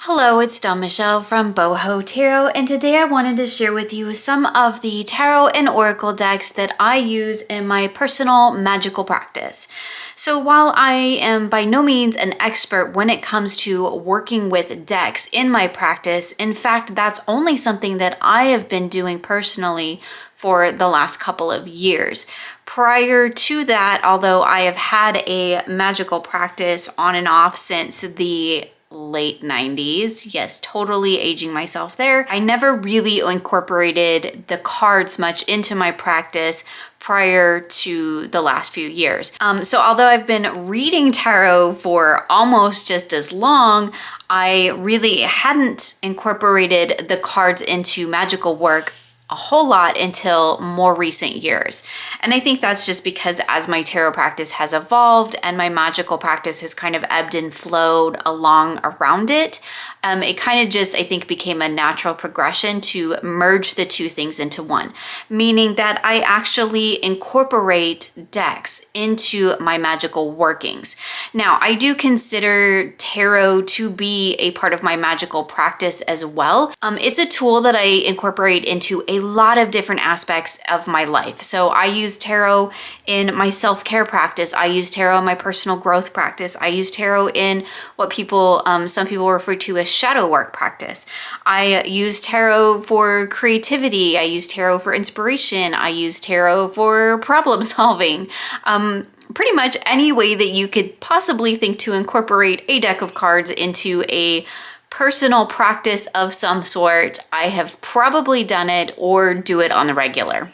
Hello, it's Dawn Michelle from Boho Tarot, and today I wanted to share with you some of the tarot and oracle decks that I use in my personal magical practice. So while I am by no means an expert when it comes to working with decks in my practice, in fact, that's only something that I have been doing personally for the last couple of years. Prior to that, although I have had a magical practice on and off since the late 90s. Yes, totally aging myself there. I never really incorporated the cards much into my practice prior to the last few years. So although I've been reading tarot for almost just as long, I really hadn't incorporated the cards into magical work a whole lot until more recent years. And I think that's just because as my tarot practice has evolved and my magical practice has kind of ebbed and flowed along around it, it kind of just, I think, became a natural progression to merge the two things into one, meaning that I actually incorporate decks into my magical workings. Now, I do consider tarot to be a part of my magical practice as well. It's a tool that I incorporate into a lot of different aspects of my life. So I use tarot in my self-care practice. I use tarot in my personal growth practice. I use tarot in what some people refer to as shadow work practice. I use tarot for creativity. I use tarot for inspiration. I use tarot for problem solving. Pretty much any way that you could possibly think to incorporate a deck of cards into a personal practice of some sort, I have probably done it or do it on the regular.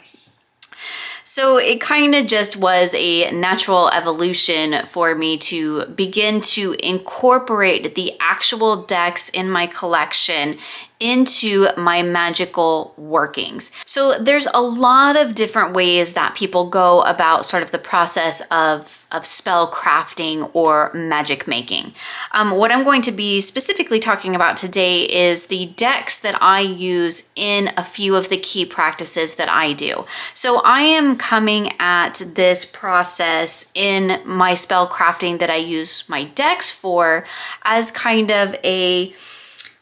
So it kind of just was a natural evolution for me to begin to incorporate the actual decks in my collection into my magical workings. So there's a lot of different ways that people go about sort of the process of spell crafting or magic making. What I'm going to be specifically talking about today is the decks that I use in a few of the key practices that I do. So I am coming at this process in my spell crafting that I use my decks for as kind of a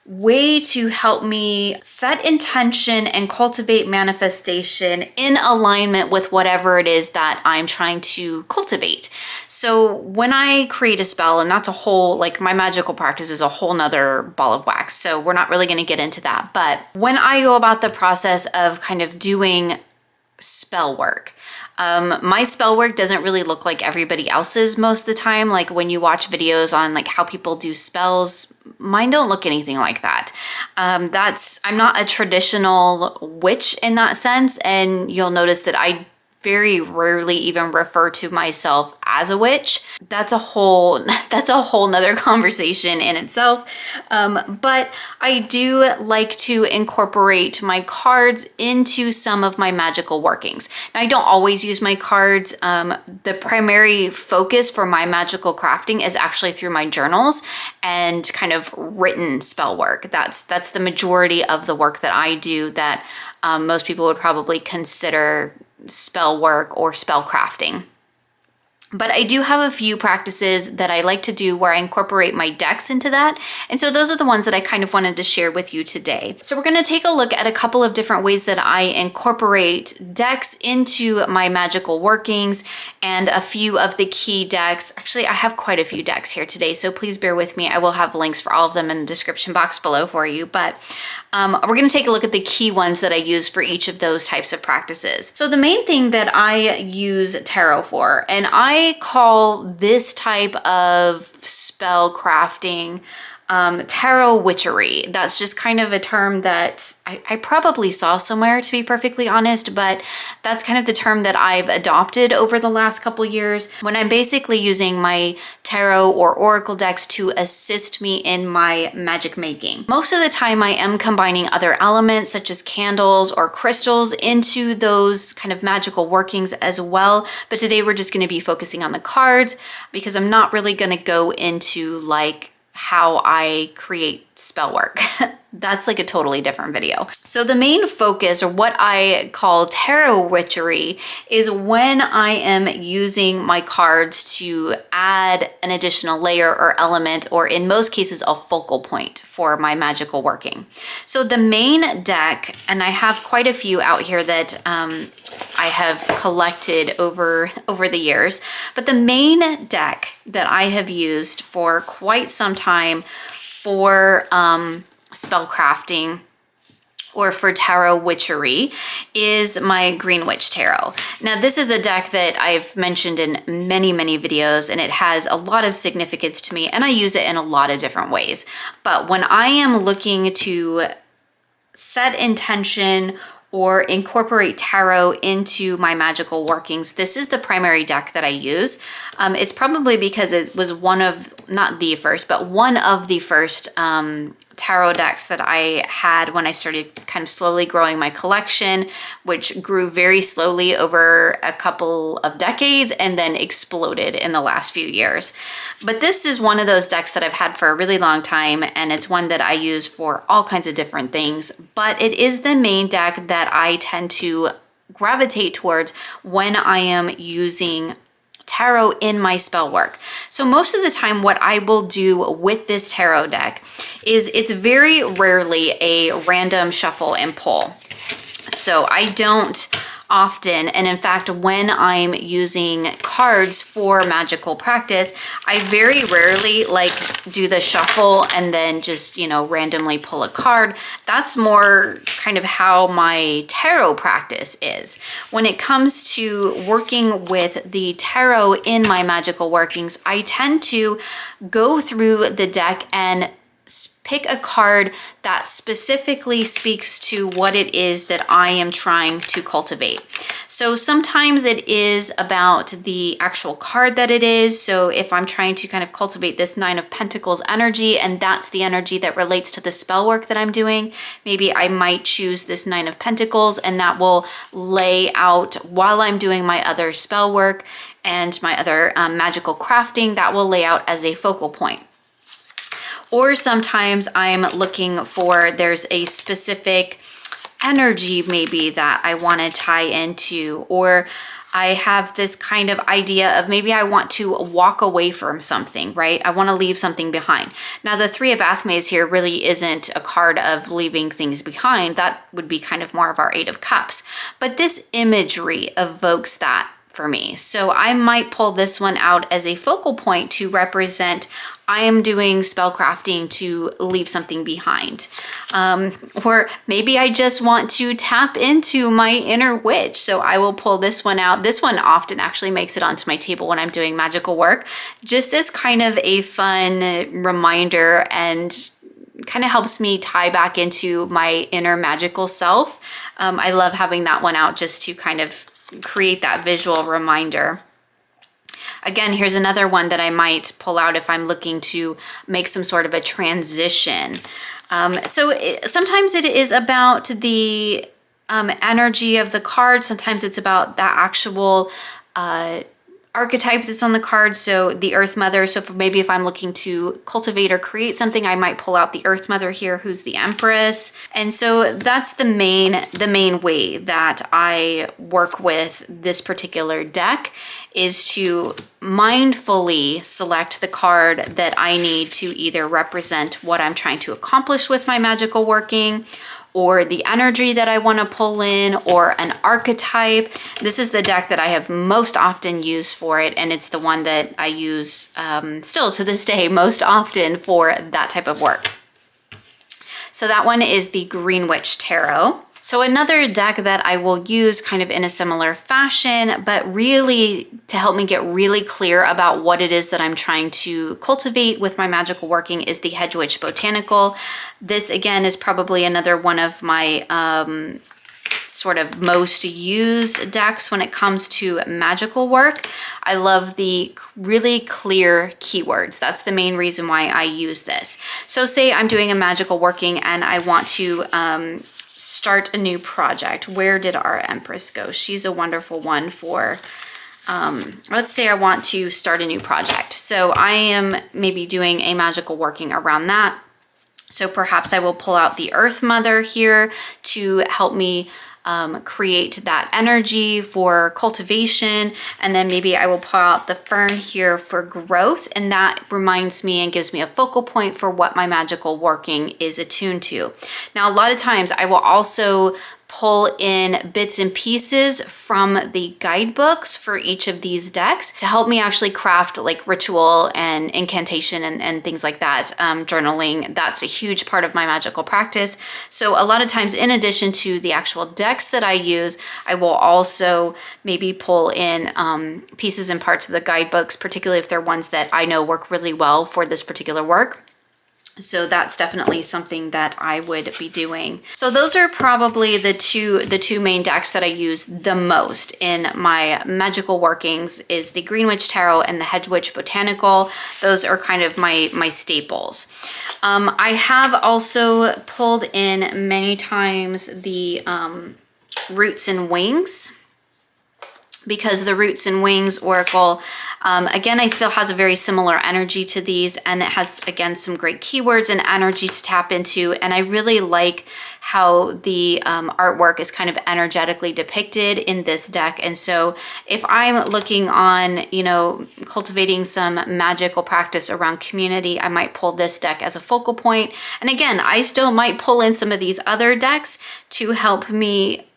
way to help me set intention and cultivate manifestation in alignment with whatever it is that I'm trying to cultivate. So when I create a spell, and that's a whole, like my magical practice is a whole nother ball of wax, so we're not really going to get into that. But when I go about the process of kind of doing spell work, my spell work doesn't really look like everybody else's most of the time. Like when you watch videos on like how people do spells, mine don't look anything like that. I'm not a traditional witch in that sense. And you'll notice that I very rarely even refer to myself as a witch. That's a whole nother conversation in itself. But I do like to incorporate my cards into some of my magical workings. Now, I don't always use my cards. The primary focus for my magical crafting is actually through my journals and kind of written spell work. That's the majority of the work that I do that most people would probably consider spell work or spell crafting. But I do have a few practices that I like to do where I incorporate my decks into that. And so those are the ones that I kind of wanted to share with you today. So we're going to take a look at a couple of different ways that I incorporate decks into my magical workings and a few of the key decks. Actually, I have quite a few decks here today, so please bear with me. I will have links for all of them in the description box below for you. But we're going to take a look at the key ones that I use for each of those types of practices. So the main thing that I use tarot for, and I call this type of spell crafting tarot witchery. That's just kind of a term that I probably saw somewhere, to be perfectly honest, but that's kind of the term that I've adopted over the last couple years when I'm basically using my tarot or oracle decks to assist me in my magic making. Most of the time I am combining other elements such as candles or crystals into those kind of magical workings as well, but today we're just going to be focusing on the cards because I'm not really going to go into like how I create spell work. That's like a totally different video. So the main focus, or what I call tarot witchery, is when I am using my cards to add an additional layer or element, or in most cases a focal point for my magical working. So the main deck, and I have quite a few out here that I have collected over the years, but the main deck that I have used for quite some time for spell crafting or for tarot witchery is my Green Witch Tarot. Now, this is a deck that I've mentioned in many, many videos, and it has a lot of significance to me, and I use it in a lot of different ways. But when I am looking to set intention or incorporate tarot into my magical workings, this is the primary deck that I use. It's probably because it was one of, not the first, but one of the first tarot decks that I had when I started kind of slowly growing my collection, which grew very slowly over a couple of decades and then exploded in the last few years. But this is one of those decks that I've had for a really long time, and it's one that I use for all kinds of different things, but it is the main deck that I tend to gravitate towards when I am using tarot in my spell work. So most of the time what I will do with this tarot deck is it's very rarely a random shuffle and pull. So I don't often, and in fact, when I'm using cards for magical practice, I very rarely like do the shuffle and then just, you know, randomly pull a card. That's more kind of how my tarot practice is. When it comes to working with the tarot in my magical workings, I tend to go through the deck and pick a card that specifically speaks to what it is that I am trying to cultivate. So sometimes it is about the actual card that it is. So if I'm trying to kind of cultivate this Nine of Pentacles energy, and that's the energy that relates to the spell work that I'm doing, maybe I might choose this Nine of Pentacles, and that will lay out while I'm doing my other spell work and my other magical crafting, that will lay out as a focal point. Or sometimes I'm looking for, there's a specific energy maybe that I want to tie into, or I have this kind of idea of maybe I want to walk away from something, right? I want to leave something behind. Now, the Three of Athmes here really isn't a card of leaving things behind. That would be kind of more of our Eight of Cups. But this imagery evokes that for me. So I might pull this one out as a focal point to represent I am doing spellcrafting to leave something behind. Or maybe I just want to tap into my inner witch. So I will pull this one out. This one often actually makes it onto my table when I'm doing magical work, just as kind of a fun reminder, and kind of helps me tie back into my inner magical self. I love having that one out just to kind of create that visual reminder. Again, here's another one that I might pull out if I'm looking to make some sort of a transition. Sometimes it is about the energy of the card. Sometimes it's about that actual archetype that's on the card. So the Earth Mother. So maybe if I'm looking to cultivate or create something, I might pull out the Earth Mother here, who's the Empress. And so that's the main way that I work with this particular deck, is to mindfully select the card that I need to either represent what I'm trying to accomplish with my magical working, or the energy that I want to pull in, or an archetype. This is the deck that I have most often used for it, and it's the one that I use still to this day most often for that type of work. So that one is the Green Witch Tarot. So another deck that I will use kind of in a similar fashion, but really to help me get really clear about what it is that I'm trying to cultivate with my magical working, is the Hedge Witch Botanical. This again is probably another one of my sort of most used decks when it comes to magical work. I love the really clear keywords. That's the main reason why I use this. So say I'm doing a magical working and I want to start a new project. Where did our Empress go? She's a wonderful one for, let's say I want to start a new project. So I am maybe doing a magical working around that. So perhaps I will pull out the Earth Mother here to help me create that energy for cultivation. And then maybe I will pull out the Fern here for growth. And that reminds me and gives me a focal point for what my magical working is attuned to. Now, a lot of times I will also pull in bits and pieces from the guidebooks for each of these decks to help me actually craft like ritual and incantation and things like that. Journaling, that's a huge part of my magical practice. So a lot of times, in addition to the actual decks that I use, I will also maybe pull in pieces and parts of the guidebooks, particularly if they're ones that I know work really well for this particular work. So that's definitely something that I would be doing. So those are probably the two main decks that I use the most in my magical workings is the Green Witch Tarot and the Hedge Witch Botanical. Those are kind of my staples. I have also pulled in many times the Roots and Wings, because the Roots and Wings Oracle, again, I feel has a very similar energy to these, and it has, again, some great keywords and energy to tap into. And I really like how the artwork is kind of energetically depicted in this deck. And so if I'm looking on, you know, cultivating some magical practice around community, I might pull this deck as a focal point. And again, I still might pull in some of these other decks to help me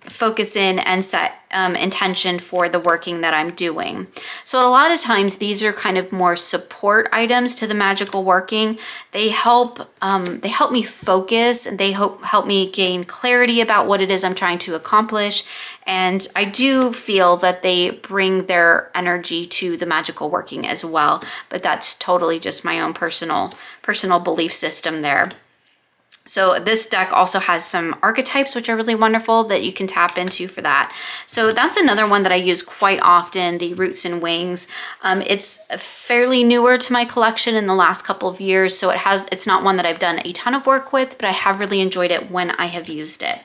focus in and set intention for the working that I'm doing. So a lot of times these are kind of more support items to the magical working. They help me focus, and they help me gain clarity about what it is I'm trying to accomplish. And I do feel that they bring their energy to the magical working as well. But that's totally just my own personal belief system there. So this deck also has some archetypes, which are really wonderful that you can tap into for that. So that's another one that I use quite often, the Roots and Wings. It's fairly newer to my collection in the last couple of years, so it's not one that I've done a ton of work with, but I have really enjoyed it when I have used it.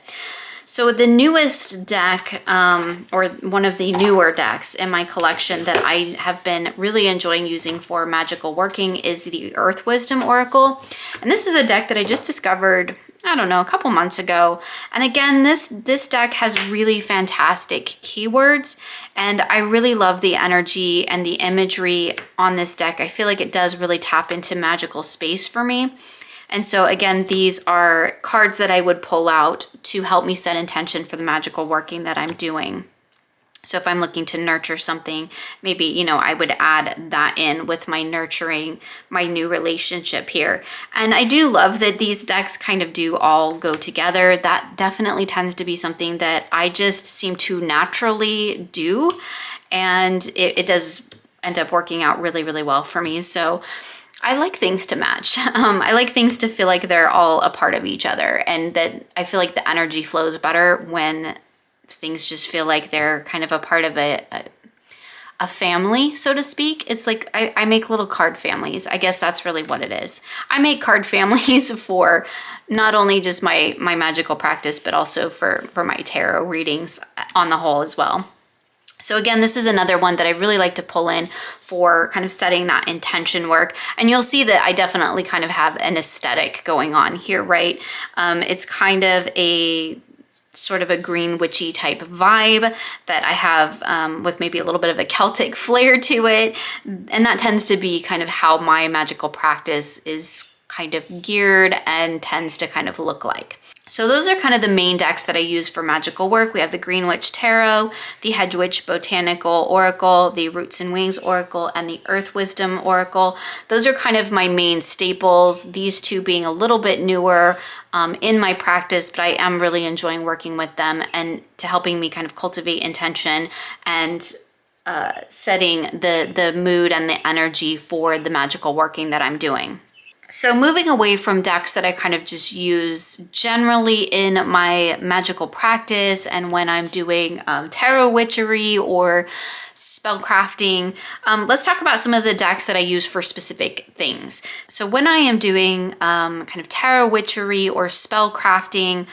So the newest deck, or one of the newer decks in my collection that I have been really enjoying using for magical working is the Earth Wisdom Oracle. And this is a deck that I just discovered, I don't know, a couple months ago. And again, this deck has really fantastic keywords, and I really love the energy and the imagery on this deck. I feel like it does really tap into magical space for me. And so again, these are cards that I would pull out to help me set intention for the magical working that I'm doing. So if I'm looking to nurture something, maybe, you know, I would add that in with my nurturing my new relationship here. And I do love that these decks kind of do all go together. That definitely tends to be something that I just seem to naturally do. And it does end up working out really, really well for me. So I like things to match. I like things to feel like they're all a part of each other, and that I feel like the energy flows better when things just feel like they're kind of a part of a family, so to speak. It's like I make little card families. I guess that's really what it is. I make card families for not only just my magical practice, but also for my tarot readings on the whole as well. So again, this is another one that I really like to pull in for kind of setting that intention work. And you'll see that I definitely kind of have an aesthetic going on here, right? It's kind of a sort of a green witchy type vibe that I have with maybe a little bit of a Celtic flair to it. And that tends to be kind of how my magical practice is kind of geared and tends to kind of look like. So those are kind of the main decks that I use for magical work. We have the Green Witch Tarot, the Hedge Witch Botanical Oracle, the Roots and Wings Oracle, and the Earth Wisdom Oracle. Those are kind of my main staples, these two being a little bit newer in my practice, but I am really enjoying working with them and to helping me kind of cultivate intention and setting the mood and the energy for the magical working that I'm doing. So moving away from decks that I kind of just use generally in my magical practice and when I'm doing tarot witchery or spell crafting, let's talk about some of the decks that I use for specific things. So when I am doing kind of tarot witchery or spell crafting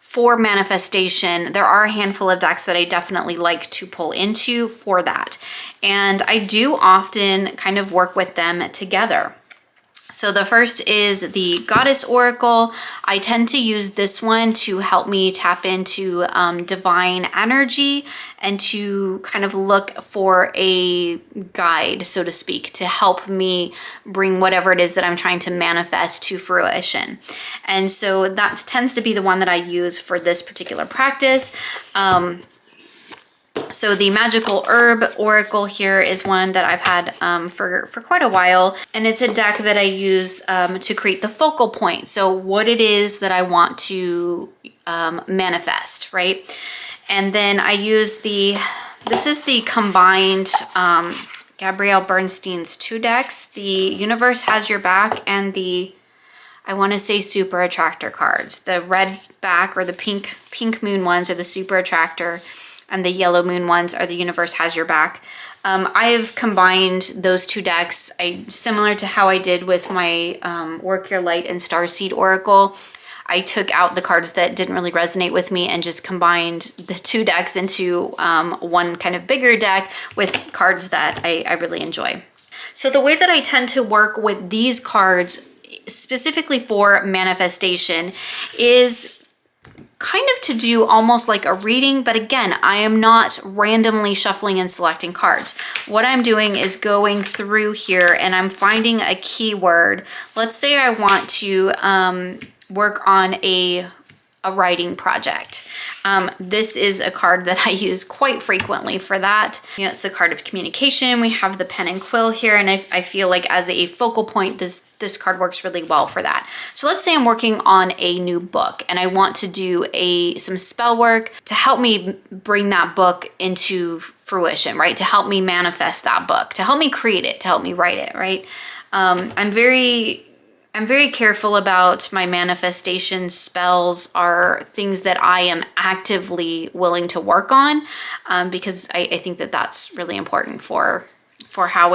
for manifestation, there are a handful of decks that I definitely like to pull into for that. And I do often kind of work with them together. So the first is the Goddess Oracle. I tend to use this one to help me tap into divine energy and to kind of look for a guide, so to speak, to help me bring whatever it is that I'm trying to manifest to fruition. And so that tends to be the one that I use for this particular practice. So the Magical Herb Oracle here is one that I've had for quite a while, and it's a deck that I use to create the focal point. So what it is that I want to manifest, right? And then I use this is the combined Gabrielle Bernstein's 2 decks, the Universe Has Your Back and the, I want to say, Super Attractor cards. The red back or the pink moon ones are the Super Attractor, and the yellow moon ones are the Universe Has Your Back. I've combined those 2 decks, similar to how I did with my Work Your Light and Starseed Oracle. I took out the cards that didn't really resonate with me and just combined the 2 decks into one kind of bigger deck with cards that I really enjoy. So the way that I tend to work with these cards, specifically for manifestation, is kind of to do almost like a reading, but again, I am not randomly shuffling and selecting cards. What I'm doing is going through here and I'm finding a keyword. Let's say I want to work on a writing project. This is a card that I use quite frequently for that. You know, it's a card of communication. We have the pen and quill here, and I feel like as a focal point, this card works really well for that. So let's say I'm working on a new book and I want to do some spell work to help me bring that book into fruition, right? To help me manifest that book, to help me create it, to help me write it, right? I'm very careful about my manifestation spells are things that I am actively willing to work on, because I think that that's really important for how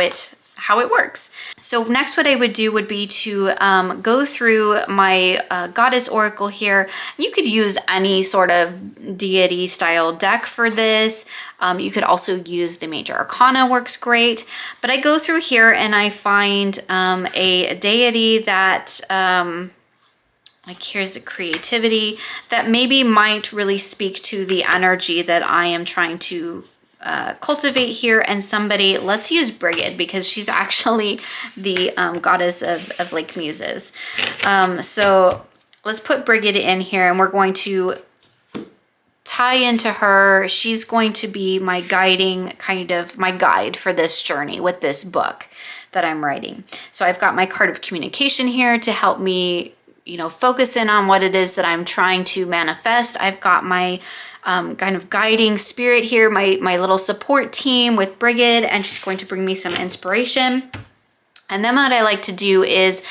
it works. So next what I would do would be to go through my Goddess Oracle here. You could use any sort of deity style deck for this. You could also use the Major Arcana, works great. But I go through here and I find a deity that, like here's a creativity that maybe might really speak to the energy that I am trying to cultivate here. And somebody, let's use Brigid because she's actually the goddess of like muses. So let's put Brigid in here and we're going to tie into her. She's going to be my guiding, kind of my guide for this journey with this book that I'm writing. So I've got my card of communication here to help me, you know, focus in on what it is that I'm trying to manifest. I've got my kind of guiding spirit here, my little support team with Brigid, and she's going to bring me some inspiration. And then what I like to do is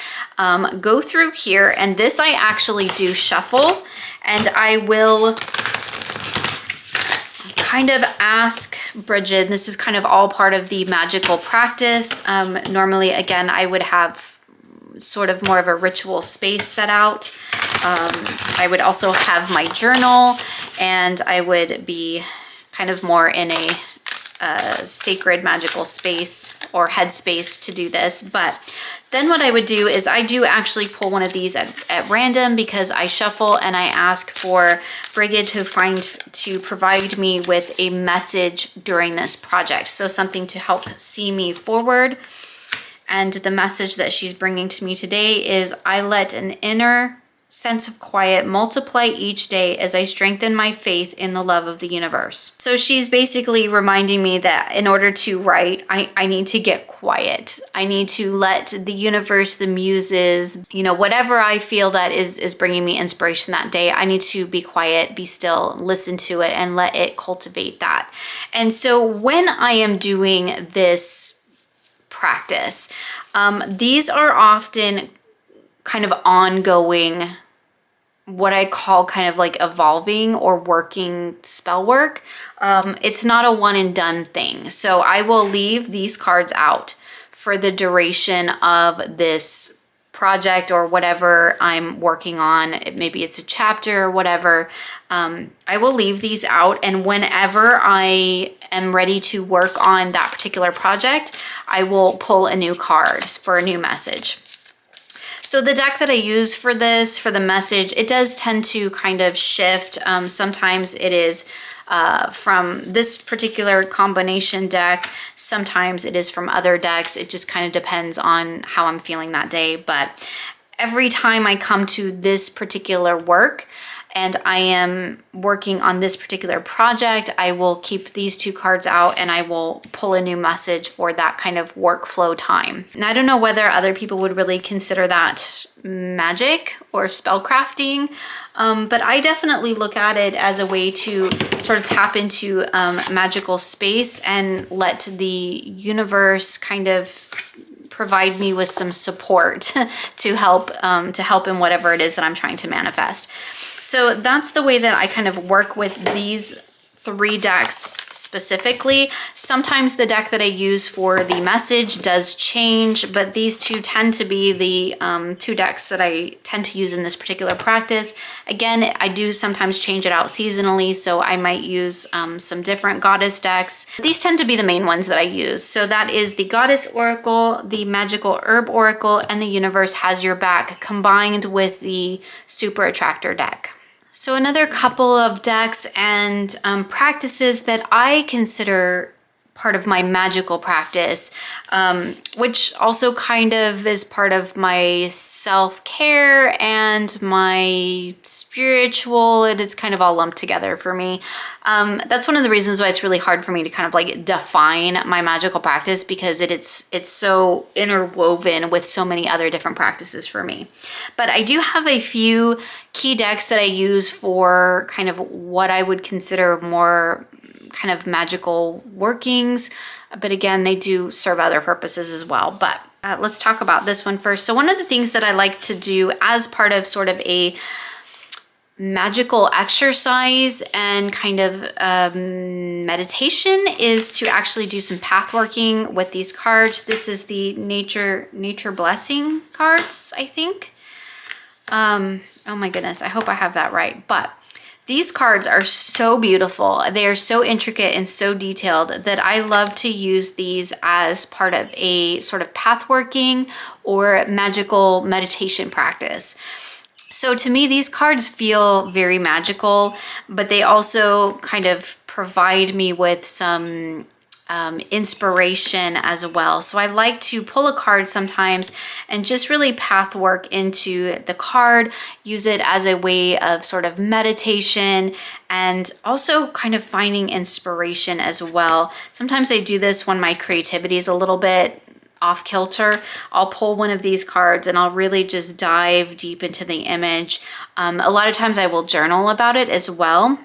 go through here, and this I actually do shuffle, and I will kind of ask Brigid, this is kind of all part of the magical practice. Normally, again, I would have sort of more of a ritual space set out. I would also have my journal, and I would be kind of more in a sacred magical space or headspace to do this. But then what I would do is I do actually pull one of these at random, because I shuffle and I ask for Brigid to provide me with a message during this project. So something to help see me forward. And the message that she's bringing to me today is, I let an inner sense of quiet multiply each day as I strengthen my faith in the love of the universe. So she's basically reminding me that in order to write, I need to get quiet. I need to let the universe, the muses, you know, whatever I feel that is bringing me inspiration that day, I need to be quiet, be still, listen to it, and let it cultivate that. And so when I am doing this practice, these are often kind of ongoing, what I call kind of like evolving or working spell work. It's not a one and done thing. So I will leave these cards out for the duration of this project or whatever I'm working on. Maybe it's a chapter or whatever. I will leave these out, and whenever I am ready to work on that particular project, I will pull a new card for a new message. So the deck that I use for this, for the message, it does tend to kind of shift. Sometimes it is from this particular combination deck. Sometimes it is from other decks. It just kind of depends on how I'm feeling that day. But every time I come to this particular work and I am working on this particular project, I will keep these two cards out and I will pull a new message for that kind of workflow time. And I don't know whether other people would really consider that magic or spellcrafting, but I definitely look at it as a way to sort of tap into magical space and let the universe kind of provide me with some support to help in whatever it is that I'm trying to manifest. So that's the way that I kind of work with these 3 decks specifically. Sometimes the deck that I use for the message does change, but these 2 tend to be the 2 decks that I tend to use in this particular practice. Again, I do sometimes change it out seasonally, so I might use some different goddess decks. These tend to be the main ones that I use. So that is the Goddess Oracle, the Magical Herb Oracle, and the Universe Has Your Back combined with the Super Attractor deck. So another couple of decks and practices that I consider part of my magical practice, which also kind of is part of my self-care and my spiritual. It's kind of all lumped together for me. That's one of the reasons why it's really hard for me to kind of like define my magical practice, because it's so interwoven with so many other different practices for me. But I do have a few key decks that I use for kind of what I would consider more kind of magical workings, but again, they do serve other purposes as well. But let's talk about this one first. So one of the things that I like to do as part of sort of a magical exercise and kind of meditation is to actually do some path working with these cards. This is the nature blessing cards, I think. Oh my goodness, I hope I have that right. But these cards are so beautiful. They are so intricate and so detailed that I love to use these as part of a sort of pathworking or magical meditation practice. So to me, these cards feel very magical, but they also kind of provide me with some inspiration as well. So I like to pull a card sometimes and just really path work into the card, use it as a way of sort of meditation and also kind of finding inspiration as well. Sometimes I do this when my creativity is a little bit off kilter. I'll pull one of these cards and I'll really just dive deep into the image. A lot of times I will journal about it as well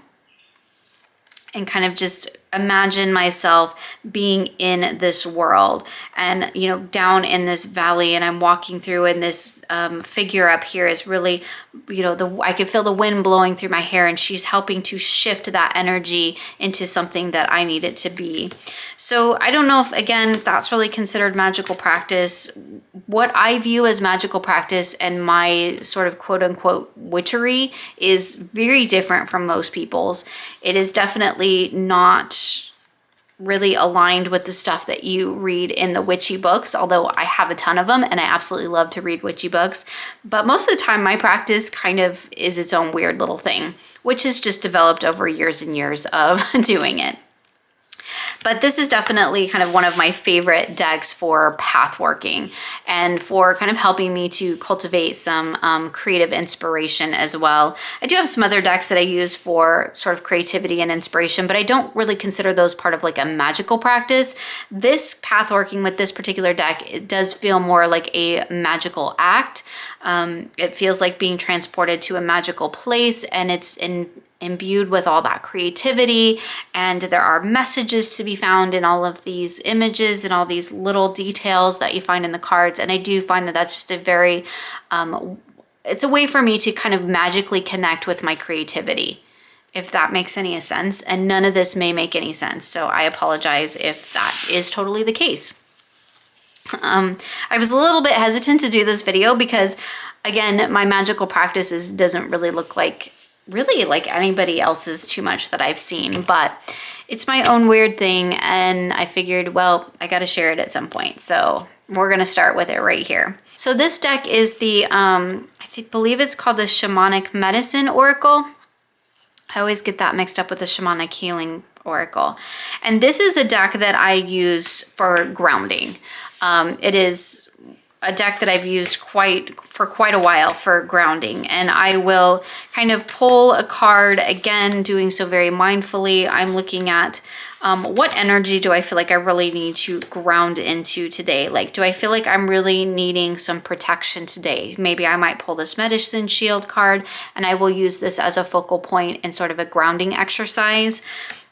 and kind of just imagine myself being in this world and, you know, down in this valley, and I'm walking through, and this figure up here is really, you know, I can feel the wind blowing through my hair, and she's helping to shift that energy into something that I need it to be. So I don't know if, again, that's really considered magical practice. What I view as magical practice and my sort of quote unquote witchery is very different from most people's. It is definitely not really aligned with the stuff that you read in the witchy books, although I have a ton of them and I absolutely love to read witchy books. But most of the time my practice kind of is its own weird little thing, which has just developed over years and years of doing it. But this is definitely kind of one of my favorite decks for path working and for kind of helping me to cultivate some creative inspiration as well. I do have some other decks that I use for sort of creativity and inspiration, but I don't really consider those part of like a magical practice. This path working with this particular deck, it does feel more like a magical act. It feels like being transported to a magical place, and it's imbued with all that creativity, and there are messages to be found in all of these images and all these little details that you find in the cards. And I do find that that's just a very it's a way for me to kind of magically connect with my creativity, if that makes any sense. And none of this may make any sense, so I apologize if that is totally the case. I was a little bit hesitant to do this video because, again, my magical practice doesn't really look like anybody else's too much that I've seen, but it's my own weird thing, and I figured, well, I got to share it at some point. So we're gonna start with it right here. So this deck is the, believe it's called the Shamanic Medicine Oracle. I always get that mixed up with the Shamanic Healing Oracle. And this is a deck that I use for grounding. It is a deck that I've used for quite a while for grounding, and I will kind of pull a card, again doing so very mindfully. I'm looking at what energy do I feel like I really need to ground into today? Like, do I feel like I'm really needing some protection today? Maybe I might pull this medicine shield card, and I will use this as a focal point in sort of a grounding exercise.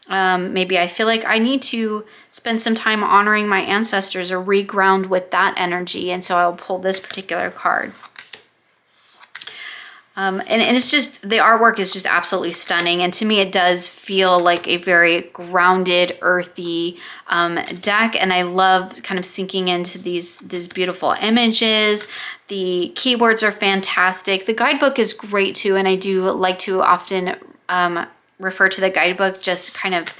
Maybe I feel like I need to spend some time honoring my ancestors or reground with that energy, and so I'll pull this particular card. And it's just, the artwork is just absolutely stunning, and to me it does feel like a very grounded, earthy deck, and I love kind of sinking into these beautiful images. The keywords are fantastic. The guidebook is great too, and I do like to often refer to the guidebook just kind of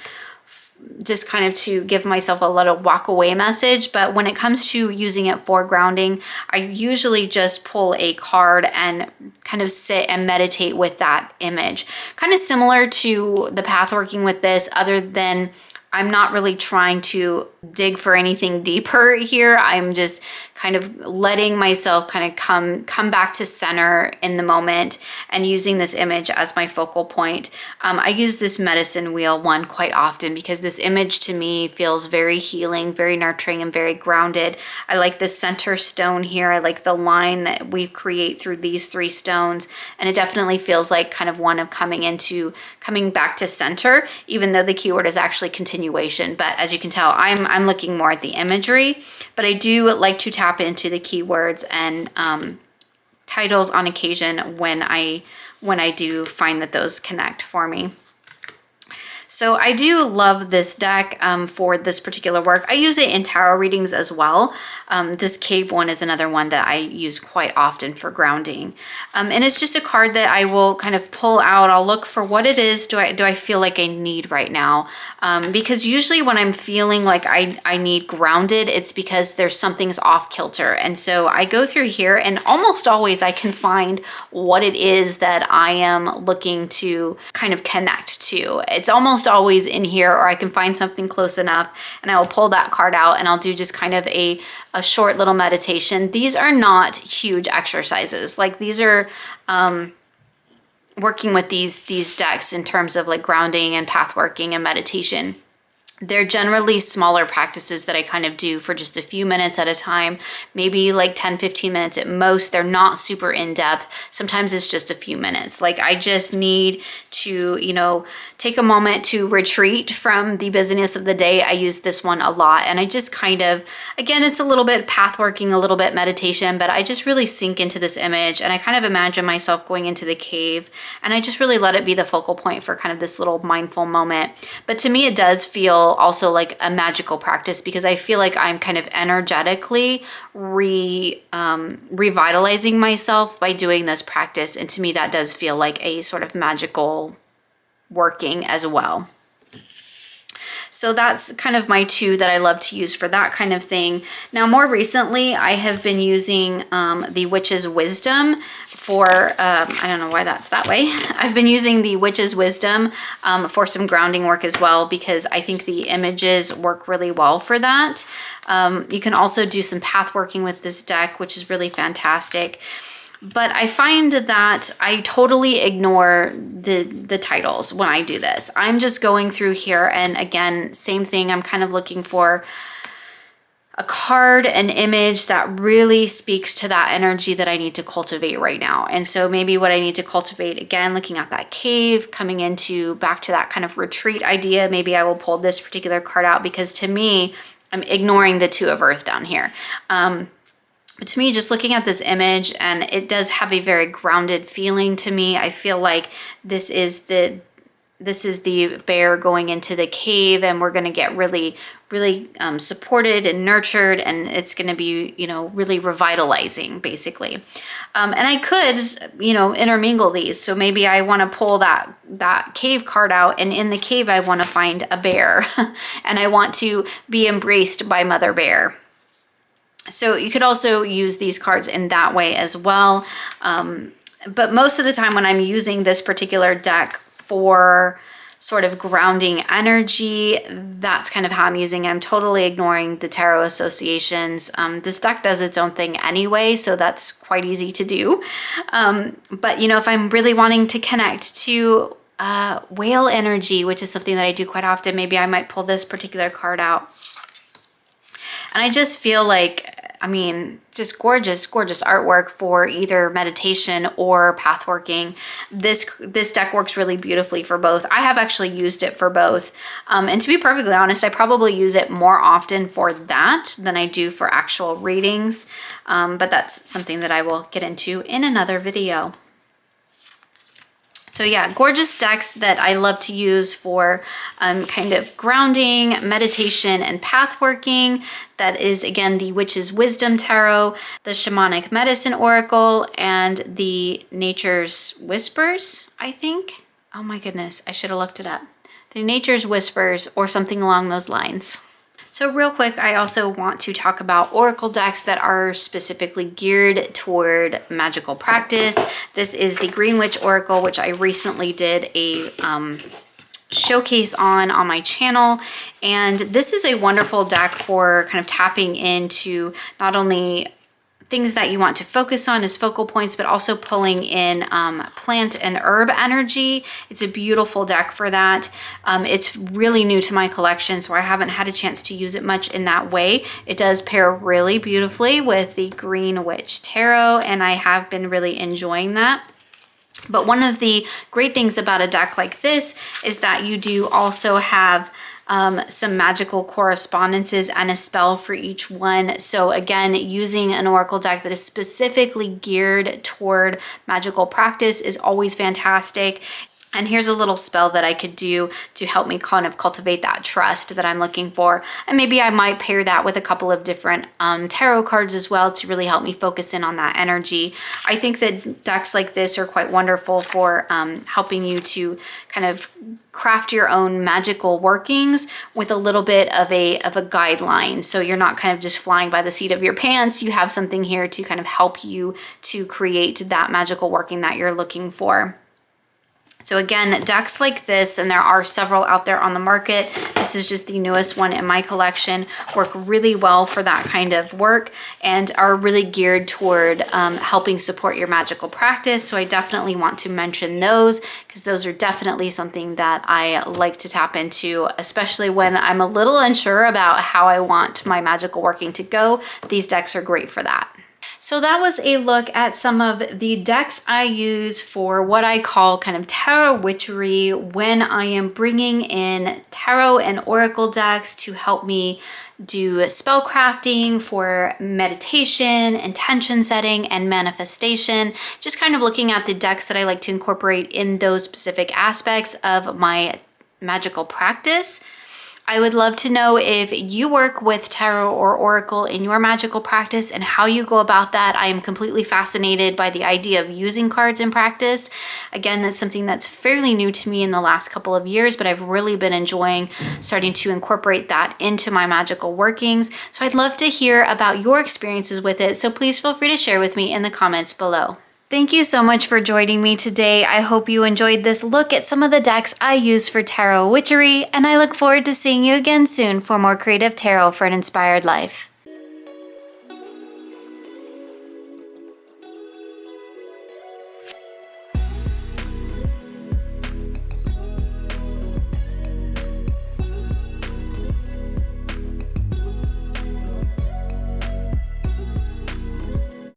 to give myself a little walk away message. But when it comes to using it for grounding, I usually just pull a card and kind of sit and meditate with that image. Kind of similar to the pathworking with this, other than I'm not really trying to dig for anything deeper here. I'm just kind of letting myself kind of come back to center in the moment and using this image as my focal point. I use this medicine wheel one quite often because this image to me feels very healing, very nurturing, and very grounded. I like the center stone here. I like the line that we create through these three stones, and it definitely feels like kind of one of coming back to center, even though the keyword is actually continuation. But as you can tell, I'm looking more at the imagery, but I do like to tap into the keywords and titles on occasion when I do find that those connect for me. So I do love this deck for this particular work. I use it in tarot readings as well. This cave one is another one that I use quite often for grounding. And it's just a card that I will kind of pull out. I'll look for what it is do I feel like I need right now. Because usually when I'm feeling like I need grounded, it's because there's something's off kilter. And so I go through here, and almost always I can find what it is that I am looking to kind of connect to. It's almost always in here, or I can find something close enough and I will pull that card out and I'll do just kind of a short little meditation. These are not huge exercises. Like, these are working with these decks in terms of like grounding and pathworking and meditation. They're generally smaller practices that I kind of do for just a few minutes at a time, maybe like 10-15 minutes at most. They're not super in-depth. Sometimes it's just a few minutes. Like, I just need to, take a moment to retreat from the busyness of the day. I use this one a lot, and I just kind of, again, it's a little bit pathworking, a little bit meditation, but I just really sink into this image, and I kind of imagine myself going into the cave, and I just really let it be the focal point for kind of this little mindful moment. But to me, it does feel also like a magical practice, because I feel like I'm kind of energetically revitalizing myself by doing this practice. And to me, that does feel like a sort of magical working as well. So that's kind of my two that I love to use for that kind of thing. Now, more recently, I have been using the Witch's Wisdom for, I don't know why that's that way. I've been using the Witch's Wisdom for some grounding work as well, because I think the images work really well for that. You can also do some path working with this deck, which is really fantastic. But I find that I totally ignore the titles when I do this. I'm just going through here, and again, same thing. I'm kind of looking for a card, an image that really speaks to that energy that I need to cultivate right now. And so maybe what I need to cultivate, again, looking at that cave, coming into back to that kind of retreat idea, maybe I will pull this particular card out, because to me, I'm ignoring the Two of Earth down here. But to me, just looking at this image, and it does have a very grounded feeling to me. I feel like this is the bear going into the cave, and we're going to get really supported and nurtured, and it's going to be, really revitalizing, basically. And I could, intermingle these. So maybe I want to pull that cave card out, and in the cave, I want to find a bear, and I want to be embraced by Mother Bear. So you could also use these cards in that way as well. But most of the time when I'm using this particular deck for sort of grounding energy, that's kind of how I'm using it. I'm totally ignoring the tarot associations. This deck does its own thing anyway, so that's quite easy to do. But you know, if I'm really wanting to connect to whale energy, which is something that I do quite often, maybe I might pull this particular card out. And I just feel like, I mean, just gorgeous, gorgeous artwork for either meditation or pathworking. This deck works really beautifully for both. I have actually used it for both. And to be perfectly honest, I probably use it more often for that than I do for actual readings. But that's something that I will get into in another video. So yeah, gorgeous decks that I love to use for kind of grounding, meditation, and pathworking. That is, again, the Witch's Wisdom Tarot, the Shamanic Medicine Oracle, and the Nature's Whispers, I think. Oh my goodness, I should have looked it up. The Nature's Whispers, or something along those lines. So real quick, I also want to talk about oracle decks that are specifically geared toward magical practice. This is the Green Witch Oracle, which I recently did a showcase on my channel. And this is a wonderful deck for kind of tapping into not only things that you want to focus on as focal points, but also pulling in plant and herb energy. It's a beautiful deck for that. It's really new to my collection, so I haven't had a chance to use it much in that way. It does pair really beautifully with the Green Witch Tarot, and I have been really enjoying that. But one of the great things about a deck like this is that you do also have some magical correspondences and a spell for each one. So again, using an oracle deck that is specifically geared toward magical practice is always fantastic. And here's a little spell that I could do to help me kind of cultivate that trust that I'm looking for. And maybe I might pair that with a couple of different tarot cards as well to really help me focus in on that energy. I think that decks like this are quite wonderful for helping you to kind of craft your own magical workings with a little bit of a guideline. So you're not kind of just flying by the seat of your pants. You have something here to kind of help you to create that magical working that you're looking for. So again, decks like this, and there are several out there on the market, this is just the newest one in my collection, work really well for that kind of work and are really geared toward helping support your magical practice. So I definitely want to mention those because those are definitely something that I like to tap into, especially when I'm a little unsure about how I want my magical working to go. These decks are great for that. So that was a look at some of the decks I use for what I call kind of tarot witchery when I am bringing in tarot and oracle decks to help me do spell crafting for meditation, intention setting, and manifestation. Just kind of looking at the decks that I like to incorporate in those specific aspects of my magical practice. I would love to know if you work with tarot or oracle in your magical practice and how you go about that. I am completely fascinated by the idea of using cards in practice. Again, that's something that's fairly new to me in the last couple of years, but I've really been enjoying starting to incorporate that into my magical workings. So I'd love to hear about your experiences with it. So please feel free to share with me in the comments below. Thank you so much for joining me today. I hope you enjoyed this look at some of the decks I use for tarot witchery, and I look forward to seeing you again soon for more creative tarot for an inspired life.